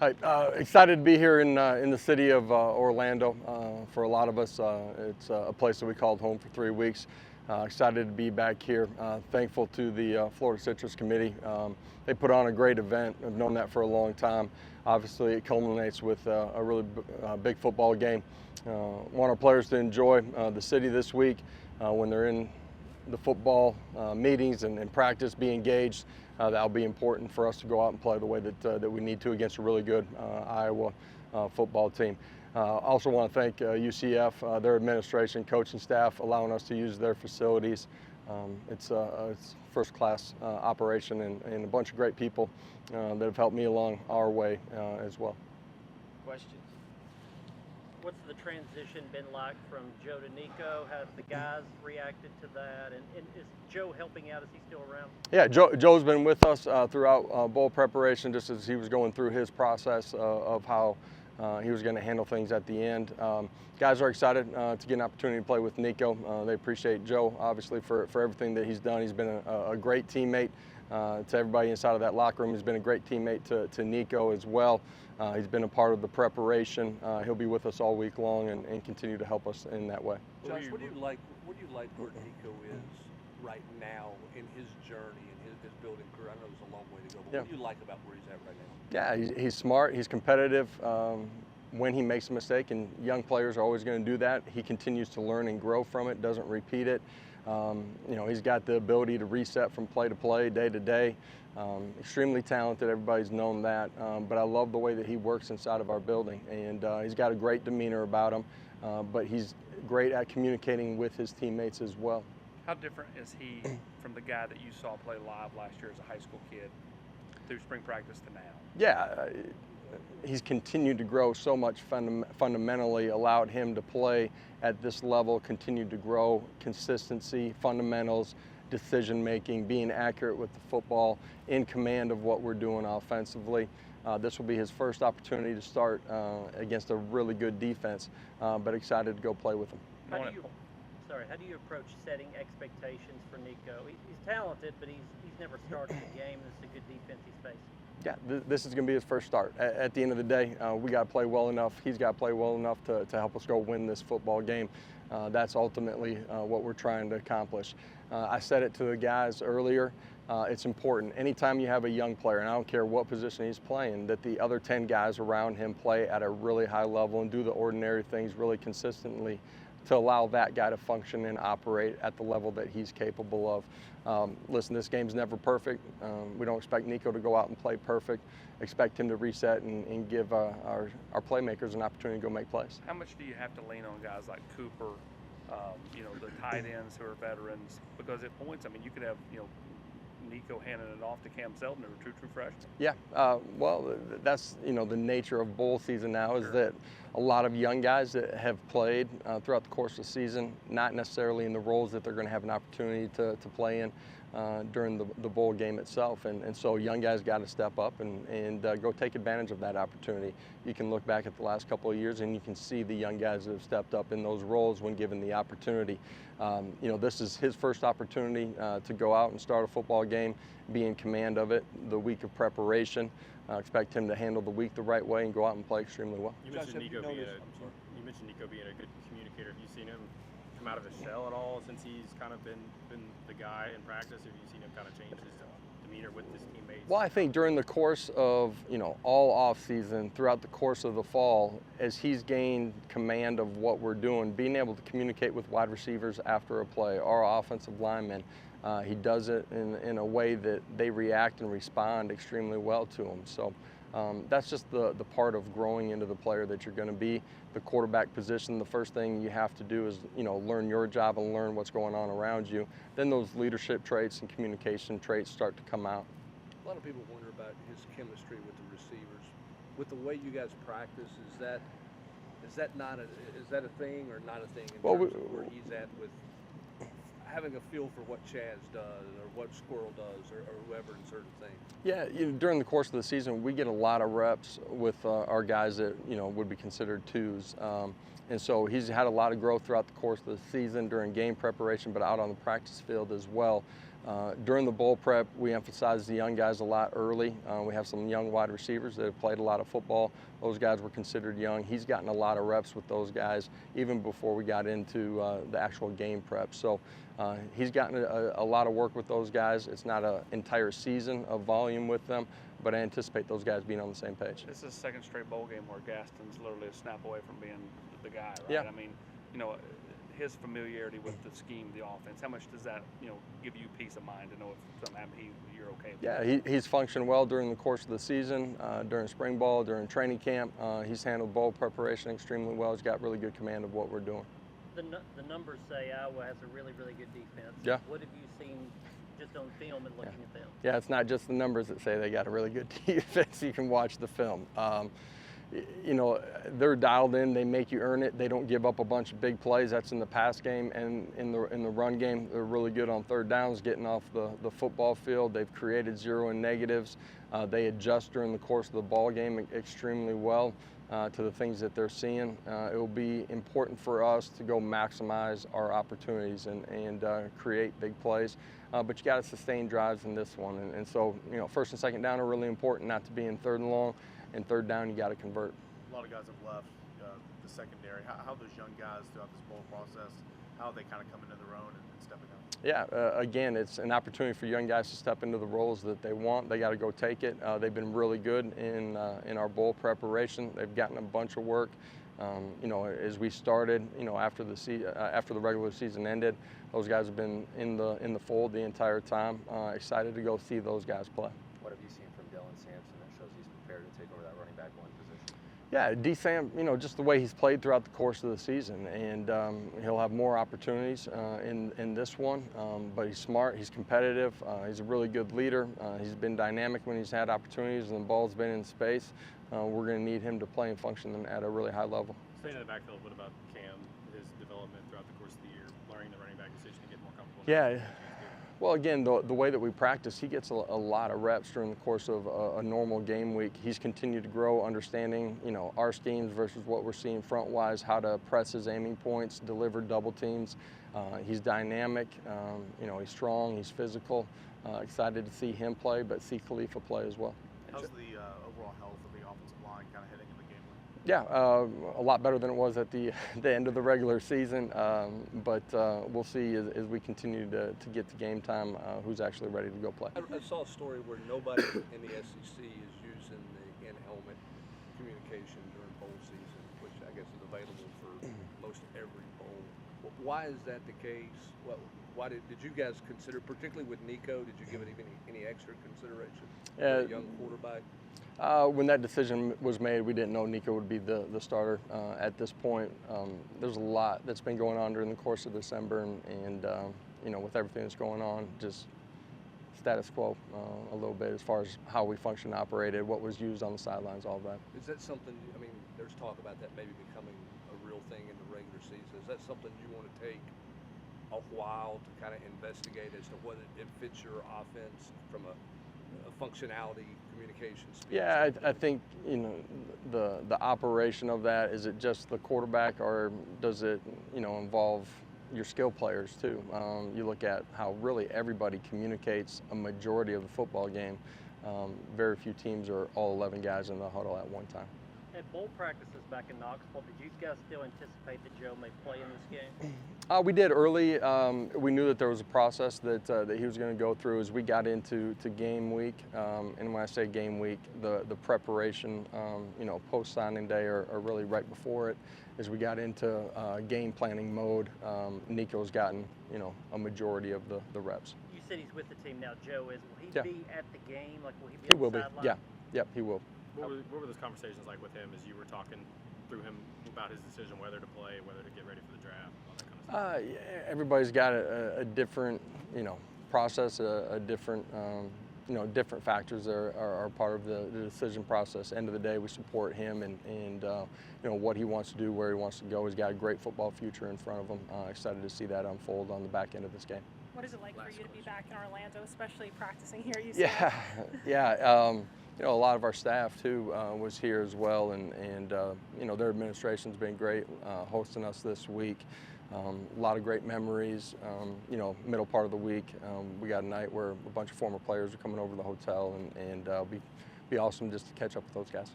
Hi, excited to be here in the city of Orlando. For a lot of us, it's a place that we called home for 3 weeks. Excited to be back here. Thankful to the Florida Citrus Committee. They put on a great event. I've known that for a long time. Obviously, it culminates with a really big football game. Want our players to enjoy the city this week when they're in the football meetings and practice, be engaged. That'll be important for us to go out and play the way that we need to against a really good Iowa football team. Also want to thank UCF, their administration, coaching staff, allowing us to use their facilities. It's first-class operation and a bunch of great people that have helped me along our way as well. Questions? What's the transition been like from Joe to Nico? How have the guys reacted to that? And is Joe helping out? Is he still around? Yeah, Joe's been with us throughout bowl preparation, just as he was going through his process of how he was going to handle things at the end. Guys are excited to get an opportunity to play with Nico. They appreciate Joe, obviously, for everything that he's done. He's been a great teammate to everybody inside of that locker room. He's been a great teammate to Nico as well. He's been a part of the preparation. He'll be with us all week long and continue to help us in that way. Josh, what do you like where Nico is right now in his journey and his building career? I know there's a long way to go, but what do you like about where he's at right now? Yeah, he's smart, he's competitive. When he makes a mistake, and young players are always going to do that, he continues to learn and grow from it, doesn't repeat it. He's got the ability to reset from play to play, day to day. Extremely talented, everybody's known that, but I love the way that he works inside of our building, and he's got a great demeanor about him, but he's great at communicating with his teammates as well. How different is he from the guy that you saw play live last year as a high school kid through spring practice to now? Yeah, he's continued to grow so much fundamentally, allowed him to play at this level, continued to grow, consistency, fundamentals, decision-making, being accurate with the football, in command of what we're doing offensively. This will be his first opportunity to start against a really good defense, but excited to go play with him. How do you approach setting expectations for Nico? He's talented, but he's never started a game. This is a good defense he's faced. Yeah, this is going to be his first start. At the end of the day, we got to play well enough. He's got to play well enough to help us go win this football game. That's ultimately what we're trying to accomplish. I said it to the guys earlier. It's important. Anytime you have a young player, and I don't care what position he's playing, that the other 10 guys around him play at a really high level and do the ordinary things really consistently to allow that guy to function and operate at the level that he's capable of. Listen, this game's never perfect. We don't expect Nico to go out and play perfect. Expect him to reset and give our playmakers an opportunity to go make plays. How much do you have to lean on guys like Cooper, the tight ends who are veterans? Because at points, I mean, you could have, Nico handing it off to Cam Selden, or true freshmen. Yeah, well, that's the nature of bowl season now is that a lot of young guys that have played throughout the course of the season, not necessarily in the roles that they're going to have an opportunity to play in during the bowl game itself, and so young guys got to step up and go take advantage of that opportunity. You can look back at the last couple of years and you can see the young guys that have stepped up in those roles when given the opportunity. This is his first opportunity to go out and start a football game, be in command of it, the week of preparation. Expect him to handle the week the right way and go out and play extremely well. You mentioned Nico being a good communicator. Have you seen him come out of his shell at all since he's kind of been the guy in practice? Have you seen him kind of change his demeanor with his teammates? Well, I think during the course of all off season, throughout the course of the fall, as he's gained command of what we're doing, being able to communicate with wide receivers after a play, our offensive linemen, he does it in a way that they react and respond extremely well to him. So that's just the part of growing into the player that you're going to be. The quarterback position, the first thing you have to do is learn your job and learn what's going on around you. Then those leadership traits and communication traits start to come out. A lot of people wonder about his chemistry with the receivers. With the way you guys practice, is that a thing or not a thing in terms of where he's at with having a feel for what Chaz does or what Squirrel does or whoever in certain things? Yeah, during the course of the season, we get a lot of reps with our guys that would be considered twos, and so he's had a lot of growth throughout the course of the season during game preparation, but out on the practice field as well. During the bowl prep, we emphasized the young guys a lot early. We have some young wide receivers that have played a lot of football. Those guys were considered young. He's gotten a lot of reps with those guys even before we got into the actual game prep. So he's gotten a lot of work with those guys. It's not an entire season of volume with them, but I anticipate those guys being on the same page. This is the second straight bowl game where Gaston's literally a snap away from being the guy, right? Yeah. I mean, you know, his familiarity with the scheme, the offense, how much does that, you know, give you peace of mind to know if something happens, you're okay with Yeah, he's functioned well during the course of the season, during spring ball, during training camp. He's handled bowl preparation extremely well. He's got really good command of what we're doing. The numbers say Iowa has a really, really good defense. Yeah. What have you seen just on film and looking at them? Yeah, it's not just the numbers that say they got a really good defense. You can watch the film. You know, they're dialed in. They make you earn it. They don't give up a bunch of big plays. That's in the pass game, and in the run game, they're really good on third downs, getting off the football field. They've created zero and negatives. They adjust during the course of the ball game extremely well to the things that they're seeing. It will be important for us to go maximize our opportunities and create big plays. But you got to sustain drives in this one, and so you know, first and second down are really important, not to be in third and long. And third down, you got to convert. A lot of guys have left the secondary. How those young guys throughout this bowl process, how they kind of come into their own and stepping up? Yeah, again, it's an opportunity for young guys to step into the roles that they want. They got to go take it. They've been really good in our bowl preparation. They've gotten a bunch of work. You know, as we started, you know, after the regular season ended, those guys have been in the fold the entire time. Excited to go see those guys play. What have you seen from Dylan Sampson that shows he's prepared to take over that running back one position? Yeah, D-Sam, you know, just the way he's played throughout the course of the season, and he'll have more opportunities in this one, but he's smart, he's competitive, he's a really good leader, he's been dynamic when he's had opportunities and the ball's been in space. We're going to need him to play and function at a really high level. Staying in the backfield, what about Cam, his development throughout the course of the year, learning the running back position to get more comfortable? Yeah. Well, again, the way that we practice, he gets a lot of reps during the course of a normal game week. He's continued to grow, understanding, you know, our schemes versus what we're seeing front-wise, how to press his aiming points, deliver double teams. He's dynamic, you know, he's strong, he's physical. Excited to see him play, but see Khalifa play as well. How's the overall health of the offensive line kind of heading into the game week? Yeah, a lot better than it was at the end of the regular season, but we'll see as we continue to get to game time who's actually ready to go play. I saw a story where nobody in the SEC is using the in-helmet communication during bowl season, which I guess is available for most every bowl. Why is that the case? Why did you guys consider, particularly with Nico, did you give it even any extra consideration for a young quarterback? When that decision was made, we didn't know Nico would be the starter at this point. There's a lot that's been going on during the course of December, and you know, with everything that's going on, just status quo a little bit as far as how we function, operated, what was used on the sidelines, all of that. Is that something, I mean, there's talk about that maybe becoming a real thing in the regular season. Is that something you want to take a while to kind of investigate as to whether it fits your offense from a functionality, communication speed? Yeah, I think, you know, the operation of that, is it just the quarterback, or does it, you know, involve your skill players too? You look at how really everybody communicates a majority of the football game. Very few teams are all 11 guys in the huddle at one time. At bowl practices back in Knoxville, did you guys still anticipate that Joe may play in this game? We did early. We knew that there was a process that he was going to go through as we got into game week. And when I say game week, the preparation, you know, post signing day or really right before it, as we got into game planning mode. Nico's gotten, you know, a majority of the reps. You said he's with the team now. Joe is. Will he Yeah. be at the game? Like, will he be? He on will the be. sideline? Yeah. Yep. He will. What were those conversations like with him as you were talking through him about his decision whether to play, whether to get ready for the draft, all that kind of stuff? Yeah, everybody's got a different, you know, process, a different, you know, different factors are part of the decision process. End of the day, we support him and you know, what he wants to do, where he wants to go. He's got a great football future in front of him. Excited to see that unfold on the back end of this game. What is it like for you to be back in Orlando, especially practicing here? You Yeah, yeah. You know, a lot of our staff too was here as well, and you know, their administration's been great hosting us this week. A lot of great memories. You know, middle part of the week, we got a night where a bunch of former players are coming over to the hotel, and it'll be awesome just to catch up with those guys.